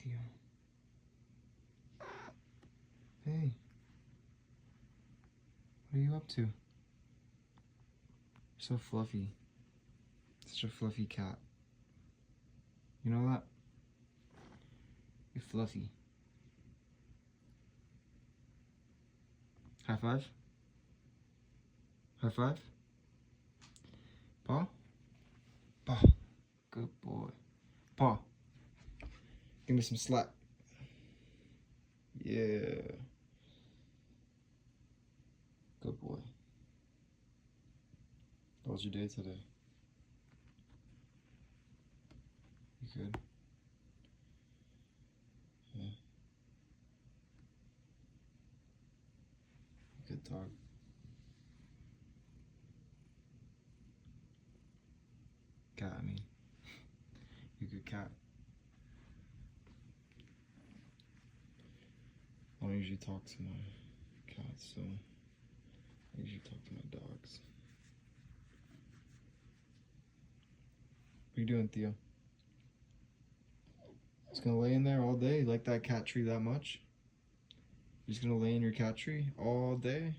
Theo. Hey. What are you up to? You're so fluffy. Such a fluffy cat. You know that? You're fluffy. High five? High five? Paw? Paw. Good boy. Paw. Give me some slack. Yeah. Good boy. How was your day today? You good? Yeah. Good dog. Cat, I mean. You good cat. I don't usually talk to my cats, so I usually talk to my dogs. What are you doing, Theo? Just gonna lay in there all day? You like that cat tree that much? You're just gonna lay in your cat tree all day?